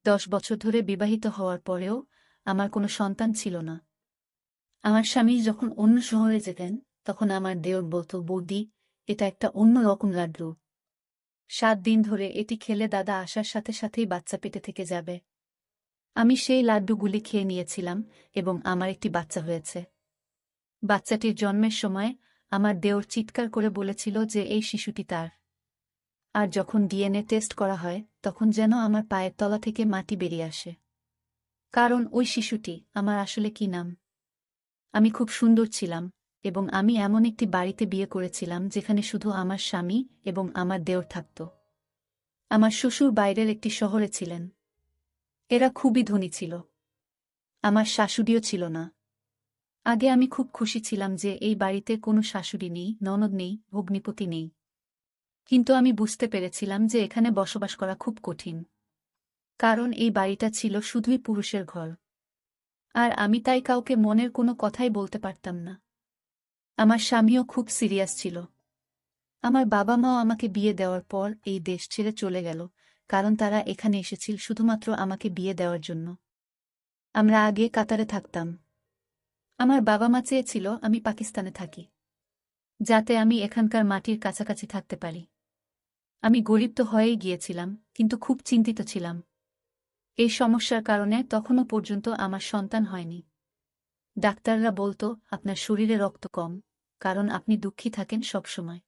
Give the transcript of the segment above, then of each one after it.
10 বছর ধরে বিবাহিত হওয়ার পরেও আমার কোনো সন্তান ছিল না। আমার স্বামী যখন অন্য শহরে যেতেন, তখন আমার দেওর বলত, বৌদি, এটা একটা অন্য রকম লাড্ডু। 7 দিন ধরে এটি খেলে দাদা আসার সাথে সাথেই বাচ্চা পেটে থেকে যাবে। আমি সেই লাড্ডুগুলি খেয়ে নিয়েছিলাম এবং আমার একটি বাচ্চা হয়েছে। বাচ্চাটির জন্মের সময় আমার দেওর চিৎকার করে বলেছিল যে এই শিশুটি তার। আর যখন ডিএনএ টেস্ট করা হয়, তখন যেন আমার পায়ের তলা থেকে মাটি বেরিয়ে আসে। কারণ ওই শিশুটি আমার আসলে কি নাম? আমি খুব সুন্দর ছিলাম এবং আমি এমন একটি বাড়িতে বিয়ে করেছিলাম যেখানে শুধু আমার স্বামী এবং আমার দেওর থাকত। আমার শ্বশুর বাইরের একটি শহরে ছিলেন। এরা খুবই ধনী ছিল। আমার শাশুড়িও ছিল না। আগে আমি খুব খুশি ছিলাম যে এই বাড়িতে কোনো শাশুড়ি নেই, ননদ নেই, ভগ্নিপতি নেই। কিন্তু আমি বুঝতে পেরেছিলাম যে এখানে বসবাস করা খুব কঠিন। কারণ এই বাড়িটা ছিল শুধুই পুরুষের ঘর। আর আমি তাই কাউকে মনের কোনো কথাই বলতে পারতাম না। আমার স্বামীও খুব সিরিয়াস ছিল। আমার বাবা মাও আমাকে বিয়ে দেওয়ার পর এই দেশ ছেড়ে চলে গেল, কারণ তারা এখানে এসেছিল শুধুমাত্র আমাকে বিয়ে দেওয়ার জন্য। আমরা আগে কাতারে থাকতাম। আমার বাবা মা চেয়েছিল আমি পাকিস্তানে থাকি, যাতে আমি এখানকার মাটির কাছাকাছি থাকতে পারি। আমি গরিব তো হয়েই গিয়েছিলাম, কিন্তু খুব চিন্তিত ছিলাম। এই সমস্যার কারণে তখনও পর্যন্ত আমার সন্তান হয়নি। ডাক্তাররা বলতো, আপনার শরীরে রক্ত কম, কারণ আপনি দুঃখী থাকেন সবসময়।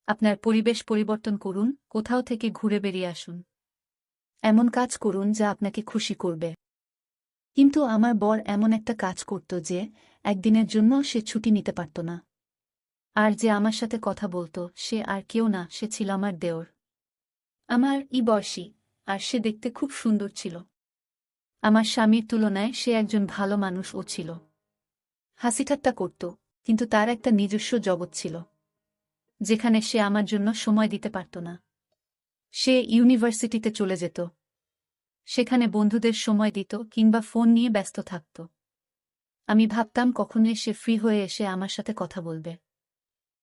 আপনার পরিবেশ পরিবর্তন করুন, কোথাও থেকে ঘুরে বেরিয়ে আসুন। এমন কাজ করুন যা আপনাকে খুশি করবে। কিন্তু আমার বর এমন একটা কাজ করত যে একদিনের জন্য সে ছুটি নিতে পারত না। আর যে আমার সাথে কথা বলতো সে আর কেউ না, সে ছিল আমার দেওর। আমার বয়সী, আর সে দেখতে খুব সুন্দর ছিল। আমার স্বামীর তুলনায় সে একজন ভালো মানুষও ছিল। হাসিঠাট্টা করত, কিন্তু তার একটা নিজস্ব জগৎ ছিল, যেখানে সে আমার জন্য সময় দিতে পারত না। সে ইউনিভার্সিটিতে চলে যেত, সেখানে বন্ধুদের সময় দিত কিংবা ফোন নিয়ে ব্যস্ত থাকত। আমি ভাবতাম কখনোই সে ফ্রি হয়ে এসে আমার সাথে কথা বলবে,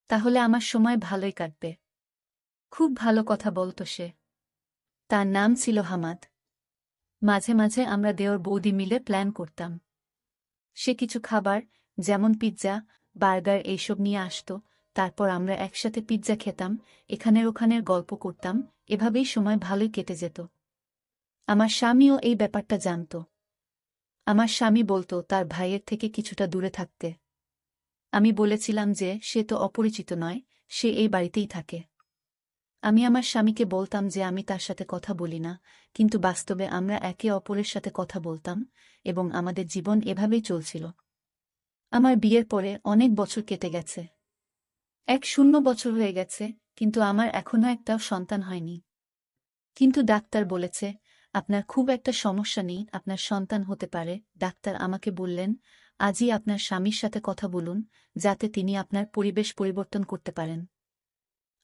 তাহলে আমার সময় ভালোই কাটবে। খুব ভালো কথা বলত সে। তার নাম ছিল হামাদ। মাঝে মাঝে আমরা দেওর বৌদি মিলে প্ল্যান করতাম। সে কিছু খাবার, যেমন পিৎজা, বার্গার এইসব নিয়ে আসত। তারপর আমরা একসাথে পিৎজা খেতাম, এখানের ওখানের গল্প করতাম। এভাবেই সময় ভালোই কেটে যেত। আমার স্বামীও এই ব্যাপারটা জানত। আমার স্বামী বলতো তার ভাইয়ের থেকে কিছুটা দূরে থাকতে। আমি বলেছিলাম যে সে তো অপরিচিত নয়, সে এই বাড়িতেই থাকে। আমি আমার স্বামীকে বলতাম যে আমি তার সাথে কথা বলি না, কিন্তু বাস্তবে আমরা একে অপরের সাথে কথা বলতাম এবং আমাদের জীবন এভাবেই চলছিল। আমার বিয়ের পরে অনেক বছর কেটে গেছে। 10 বছর হয়ে গেছে, কিন্তু আমার এখনো একটাও সন্তান হয়নি। কিন্তু ডাক্তার বলেছে, আপনার খুব একটা সমস্যা নেই, আপনার সন্তান হতে পারে। ডাক্তার আমাকে বললেন, আজই আপনার স্বামীর সাথে কথা বলুন, যাতে তিনি আপনার পরিবেশ পরিবর্তন করতে পারেন,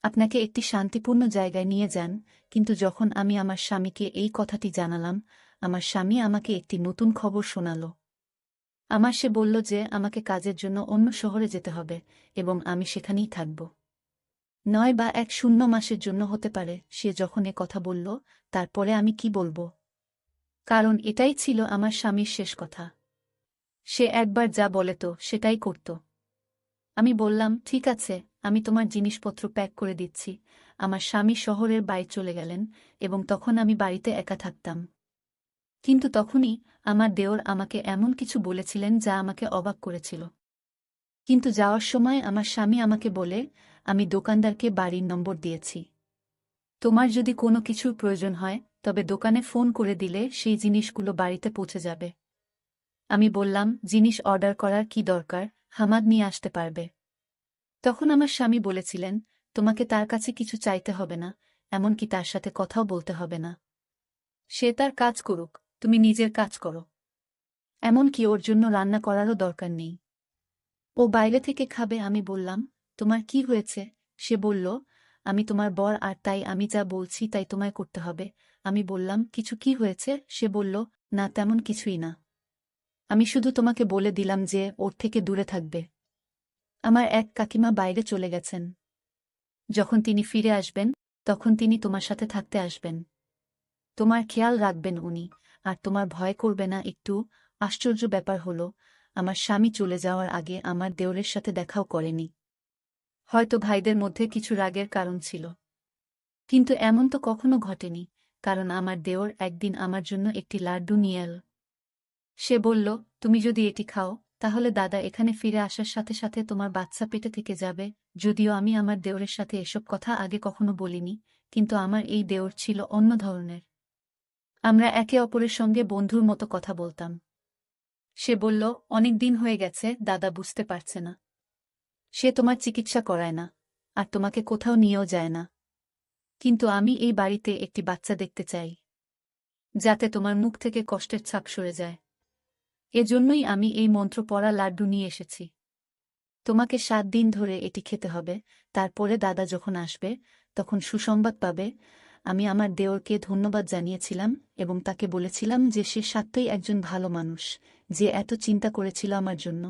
আপনাকে একটি শান্তিপূর্ণ জায়গায় নিয়ে যান। কিন্তু যখন আমি আমার স্বামীকে এই কথাটি জানালাম, আমার স্বামী আমাকে একটি নতুন খবর শোনাল। সে বলল যে আমাকে কাজের জন্য অন্য শহরে যেতে হবে এবং আমি সেখানেই থাকব। 9 বা 10 মাসের জন্য হতে পারে। সে যখন কথা বলল, তারপরে আমি কি বলবো? কারণ এটাই ছিল আমার স্বামীর শেষ কথা। সে একবার যা বলে তো সেটাই করত। আমি বললাম, ঠিক আছে, আমি তোমার জিনিসপত্র প্যাক করে দিচ্ছি। আমার স্বামী শহরের বাইরে চলে গেলেন এবং তখন আমি বাড়িতে একা থাকতাম। কিন্তু তখনই আমার দেওর আমাকে এমন কিছু বলেছিলেন যা আমাকে অবাক করেছিল। কিন্তু যাওয়ার সময় আমার স্বামী আমাকে বলে, আমি দোকানদারকে বাড়ির নম্বর দিয়েছি। তোমার যদি কোনো কিছুর প্রয়োজন হয়, তবে দোকানে ফোন করে দিলে সেই জিনিসগুলো বাড়িতে পৌঁছে যাবে। আমি বললাম, জিনিস অর্ডার করার কি দরকার, হামাদ নিয়ে আসতে পারবে। তখন আমার স্বামী বলেছিলেন, তোমাকে তার কাছে কিছু চাইতে হবে না, এমনকি তার সাথে কথাও বলতে হবে না। সে তার কাজ করুক, তুমি নিজের কাজ করো। এমনকি ওর জন্য রান্না করারও দরকার নেই। ও বাইরে থেকে খাবে। আমি বললাম, তোমার কি হয়েছে? সে বলল, আমি তোমার বর, আর তাই আমি যা বলছি তাই তোমায় করতে হবে। আমি বললাম, কিছু কি হয়েছে? সে বলল, না তেমন কিছুই না। আমি শুধু তোমাকে বলে দিলাম যে ওর থেকে দূরে থাকবে। আমার এক কাকিমা বাইরে চলে গেছেন। যখন তিনি ফিরে আসবেন, তখন তিনি তোমার সাথে থাকতে আসবেন। তোমার খেয়াল রাখবেন উনি, আর তোমার ভয় করবে না একটু। আশ্চর্য ব্যাপার হলো, আমার স্বামী চলে যাওয়ার আগে আমার দেওরের সাথে দেখাও করেনি। হয়তো ভাইদের মধ্যে কিছু রাগের কারণ ছিল, কিন্তু এমন তো কখনো ঘটেনি, কারণ আমার দেওর একদিন আমার জন্য একটি লাড্ডু নিয়ে এল। সে বলল, তুমি যদি এটি খাও তাহলে দাদা এখানে ফিরে আসার সাথে সাথে তোমার বাচ্চা পেটে থেকে যাবে। যদিও আমি আমার দেওরের সাথে এসব কথা আগে কখনো বলিনি, কিন্তু আমার এই দেওর ছিল অন্য ধরনের। আমরা একে অপরের সঙ্গে বন্ধুর মতো কথা বলতাম। সে বলল, অনেক দিন হয়ে গেছে, দাদা বুঝতে পারছে না। সে তোমার চিকিৎসা করায় না, আর তোমাকে কোথাও নিয়েও যায় না। কিন্তু আমি এই বাড়িতে একটি বাচ্চা দেখতে চাই, যাতে তোমার মুখ থেকে কষ্টের ছাপ সরে যায়। এজন্যই আমি এই মন্ত্র পড়া লাড্ডু নিয়ে এসেছি। তোমাকে 7 দিন ধরে এটি খেতে হবে, তারপরে দাদা যখন আসবে তখন সুসংবাদ পাবে। আমি আমার দেওরকে ধন্যবাদ জানিয়েছিলাম এবং তাকে বলেছিলাম যে সে সত্যিই একজন ভালো মানুষ, যে এত চিন্তা করেছিল আমার জন্য।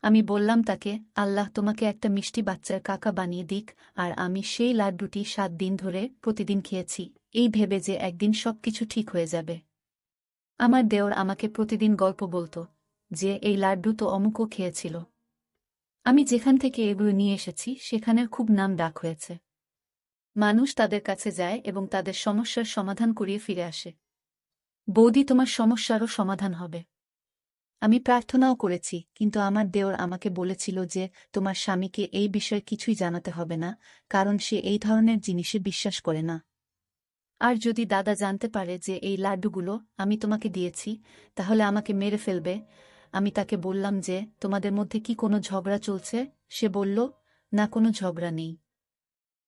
আমি বললাম তাকে, আল্লাহ তোমাকে একটা মিষ্টি বাচ্চার কাকা বানিয়ে দিক। আর আমি সেই লাড্ডুটি 7 দিন ধরে প্রতিদিন খেয়েছি, এই ভেবে যে একদিন সবকিছু ঠিক হয়ে যাবে। আমার দেওর আমাকে প্রতিদিন গল্প বলতো যে এই লাড্ডু তো অমুকও খেয়েছিল। আমি যেখান থেকে এগুলো নিয়ে এসেছি সেখানের খুব নাম ডাক হয়েছে। মানুষ তাদের কাছে যায় এবং তাদের সমস্যার সমাধান করিয়ে ফিরে আসে। বৌদি, তোমার সমস্যারও সমাধান হবে। আমি প্রার্থনাও করেছি, কিন্তু আমার দেওর আমাকে বলেছিল যে তোমার স্বামীকে এই বিষয়ে কিছুই জানাতে হবে না, কারণ সে এই ধরনের জিনিসে বিশ্বাস করে না। আর যদি দাদা জানতে পারে যে এই লাড্ডুগুলো আমি তোমাকে দিয়েছি, তাহলে আমাকে মেরে ফেলবে। আমি তাকে বললাম যে তোমাদের মধ্যে কি কোনো ঝগড়া চলছে? সে বলল, না, কোনো ঝগড়া নেই।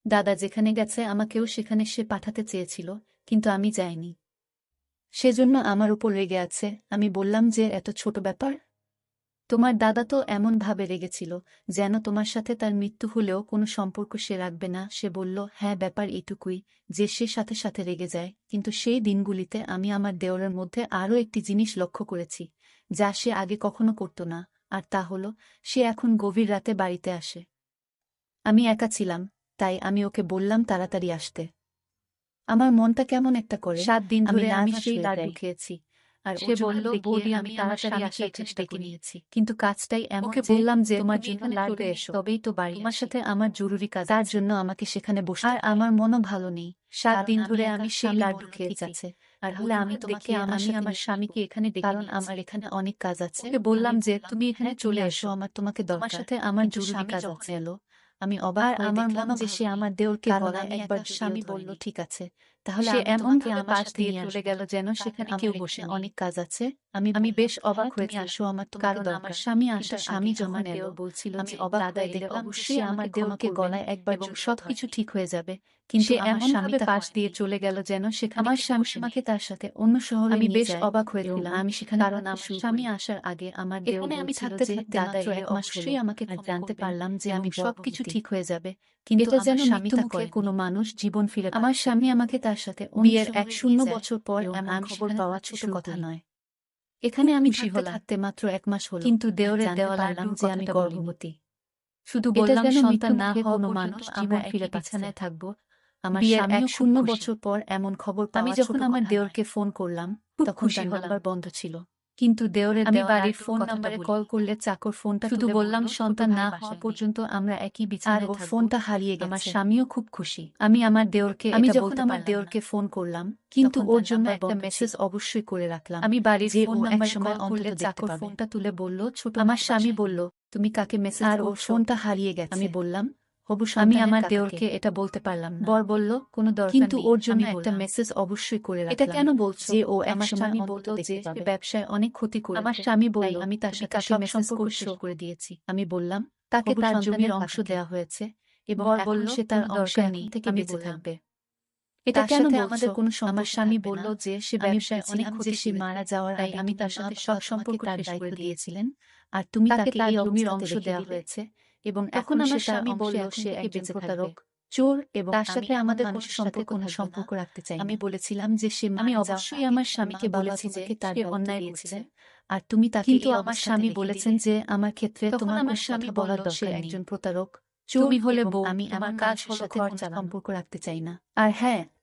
দাদা যেখানে গেছে আমাকেও সেখানে সে পাঠাতে চেয়েছিল, কিন্তু আমি যাইনি। সেজন্য আমার উপর রেগে আছে। আমি বললাম যে এত ছোট ব্যাপার। তোমার দাদা তো এমনভাবে রেগেছিল যেন তোমার সাথে তার মৃত্যু হলেও কোনো সম্পর্ক সে রাখবে না। সে বলল, হ্যাঁ, ব্যাপার এটুকুই যে সে সাথে সাথে রেগে যায়। কিন্তু সেই দিনগুলিতে আমি আমার দেওরের মধ্যে আরও একটি জিনিস লক্ষ্য করেছি, যা সে আগে কখনো করত না, আর তা হল সে এখন গভীর রাতে বাড়িতে আসে। আমি একা ছিলাম, তাই আমি ওকে বললাম তাড়াতাড়ি আসতে। আমার মনটা কেমন একটা করে। 7 দিন ধরে আমি সেই লাড্ডু খেয়েছি, আর সে বলল, বৌদি, আমি তাড়াতাড়ি আসার চেষ্টা করেছি, কিন্তু কাজটাই এমন। ওকে বললাম যে তোমার জন্য লাড্ডু এসো, তবেই তো বাড়ি। তোমার সাথে আমার জরুরি কাজ, তার জন্য আমাকে সেখানে বসতে। আর আমার মনও ভালো নেই। 7 দিন ধরে আমি সেই লাড্ডু খেয়ে যাচ্ছে। আর হলে আমি তোমাকে আমি আমার স্বামীকে এখানে ডেকে, কারণ আমার এখানে অনেক কাজ আছে। ওকে বললাম যে তুমি এখানে চলে এসো, আমার তোমাকে দরকার। তোমার সাথে আমার জরুরি কাজ আছে। এলো। আমি অবাক হয়ে আমার মনে যে সে আমার দেওরকে বলা একবার স্বামী বলল, ঠিক আছে, তাহলে সে এমন ভাবে পাশ দিয়ে চলে গেল যেন সেখানে কেউ বসে অনেক কাজ আছে। আমি বেশ অবাক হয়েছি, আসো আমার তোমাকে দরকার। আমার স্বামী আসার স্বামী যখন এলো বলছিল যে অবাক হয়ে দেখলাম সে আমার দেওরকে গলায় একবার এবং সবকিছু ঠিক হয়ে যাবে, কিন্তু এমন ভাবে পাশ দিয়ে চলে গেল যেন সেখানে আমার স্বামী আমাকে তার সাথে অন্য শহরে নিয়ে যায়। আমি বেশ অবাক হয়েছিলাম, আমি সেখানে কারণ আমার স্বামী আসার আগে আমার দেওর আমি থাকতে দাদা 1 মাস অবশ্যই আমাকে জানতে পারলাম যে আমি সবকিছু ঠিক হয়ে যাবে, কিন্তু এটা যেন মৃত্যুমুখে কোনো মানুষ জীবন ফিরে। আমার স্বামী আমাকে তার সাথে বিয়ের 1 বছর পর এমন খবর পাওয়া ছোট কথা নয়। এখানে আমি থাকতে মাত্র 1 মাস হলো, কিন্তু দেওরের দেওয়া পারলাম যে আমি গর্ভবতী। শুধু বললাম সন্তান না হওয়া কোনো মানুষ জীবন ফিরে বিছানায় থাকবো। আমার স্বামী 1 বছর পর এমন খবর পাওয়া। আমি যখন আমার দেওরকে ফোন করলাম তখন তার নাম্বার বন্ধ ছিল, কিন্তু দেওরের আমি বাড়ির ফোন নাম্বারে কল করলে চাকর ফোনটা শুধু বললাম সন্তান না হওয়া পর্যন্ত আমরা একই বিছানায় থাকব। আর ওর ফোনটা হারিয়ে গেছে। আমার স্বামীও খুব খুশি। আমি আমার দেওরকে আমি যখন আমার দেওরকে ফোন করলাম, কিন্তু ওর জন্য একটা মেসেজ অবশ্যই করে রাখলাম। আমি বাড়ির ফোন নাম্বারে কল করলে চাকর ফোনটা তুলে বলল, ছোট। আমার স্বামী বলল, তুমি কাকে মেসেজ করছো? আর ওর ফোনটা হারিয়ে গেছে। আমি বললাম, আমি আমার দেওরকে এটা বলতে পারলাম না। বর বলল, কোনো দরকার নেই, কিন্তু ওর জন্য একটা মেসেজ অবশ্যই করে রাখলাম। এটা কেন বলছো? যে ও আমার স্বামী বলল যে সে ব্যবসায় অনেক ক্ষতি করেছে। আমার স্বামী বলল, আমি তার সাথে সব সম্পর্ক শেষ করে দিয়েছি। আমি বললাম, তাকে তার জমির অংশ দেওয়া হয়েছে এবং বর বলল সে তার অংশ থেকে বেঁচে থাকবে। এটা কেন আমাদের কোনো সম্পর্ক? আমার স্বামী বলল যে সে ব্যবসায় অনেক ক্ষতি, সে মারা যাওয়ার আগে আমি তার সাথে সব সম্পর্ক শেষ করে দিয়েছিলেন, আর তুমি তাকে এই জমির অংশ দেওয়া হয়েছে, এবং এখন আমার স্বামী বলল সে একজন প্রতারক, চোর, এবং তার সাথে আমাদের কোনো সম্পর্ক রাখতে চাই। আমি বলেছিলাম যে সে আমি অবশ্যই আমার স্বামীকে বলেছি যে তার অন্যায় করেছে, আর তুমি তাকে। কিন্তু আমার স্বামী বলেছেন যে আমার ক্ষেত্রে তোমার আমার স্বামী বলার দরকার নেই, একজন প্রতারক, তুমি হলে বউ, আমি আমার কাজ হলো ঘর চালানো, সম্পর্ক রাখতে চাই না। আর হ্যাঁ,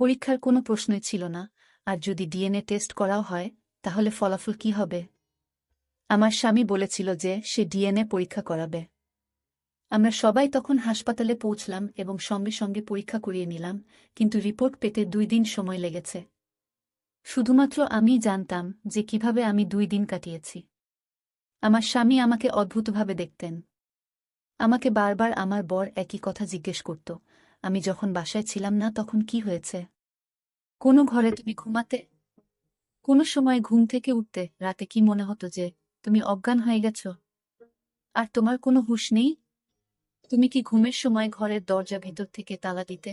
পরীক্ষার কোনো প্রশ্নই ছিল না, আর যদি ডিএনএ টেস্ট করাও হয় তাহলে ফলাফল কি হবে? আমার স্বামী বলেছিল যে সে ডিএনএ পরীক্ষা করাবে। আমরা সবাই তখন হাসপাতালে পৌঁছলাম এবং সঙ্গে সঙ্গে পরীক্ষা করিয়ে নিলাম, কিন্তু রিপোর্ট পেতে 2 দিন সময় লেগেছে। শুধুমাত্র আমিই জানতাম যে কিভাবে আমি 2 দিন কাটিয়েছি। আমার স্বামী আমাকে অদ্ভুতভাবে দেখতেন। আমাকে বারবার আমার বর একই কথা জিজ্ঞেস করত, আমি যখন বাসায় ছিলাম না তখন কি হয়েছে? কোনো ঘরে তুমি ঘুমাতে? কোনো সময় ঘুম থেকে উঠতে রাতে কি মনে হতো যে তুমি অজ্ঞান হয়ে গেছ আর তোমার কোনো হুঁশ নেই? তুমি কি ঘুমের সময় ঘরের দরজা ভেতর থেকে তালা দিতে?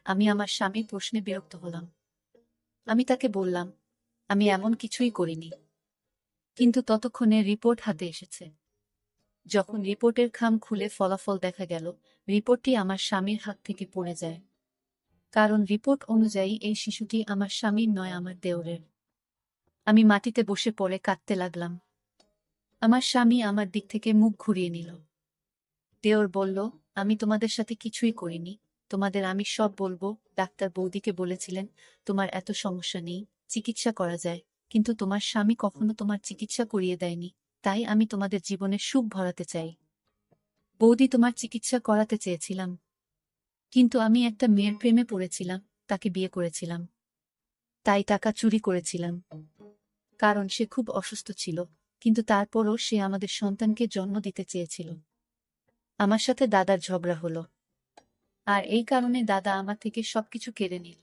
আমি আমার স্বামীর প্রশ্নে বিরক্ত হলাম। আমি তাকে বললাম, আমি এমন কিছুই করিনি। কিন্তু ততক্ষণে রিপোর্ট হাতে এসেছে। যখন রিপোর্টের খাম খুলে ফলাফল দেখা গেল, রিপোর্টটি আমার স্বামীর হাত থেকে পড়ে যায়। কারণ রিপোর্ট অনুযায়ী এই শিশুটি আমার স্বামীর নয়, আমার দেওরের। আমি মাটিতে বসে পড়ে কাঁদতে লাগলাম। আমার স্বামী আমার দিক থেকে মুখ ঘুরিয়ে নিল। দেওর বলল, আমি তোমাদের সাথে কিছুই করিনি, তোমাদের আমি সব বলবো। ডাক্তার বৌদিকে বলেছিলেন তোমার এত সমস্যা নেই, চিকিৎসা করা যায়, কিন্তু তোমার স্বামী কখনো তোমার চিকিৎসা করিয়ে দেয়নি, তাই আমি তোমাদের জীবনে সুখ ভরাতে চাই। বৌদি, তোমার চিকিৎসা করাতে চেয়েছিলাম, কিন্তু আমি একটা মেয়ের প্রেমে পড়েছিলাম, তাকে বিয়ে করেছিলাম, তাই টাকা চুরি করেছিলাম। কারণ সে খুব অসুস্থ ছিল, কিন্তু তারপরও সে আমাদের সন্তানকে জন্ম দিতে চেয়েছিল। আমার সাথে দাদার ঝগড়া হলো, আর এই কারণে দাদা আমার থেকে সবকিছু কেড়ে নিল।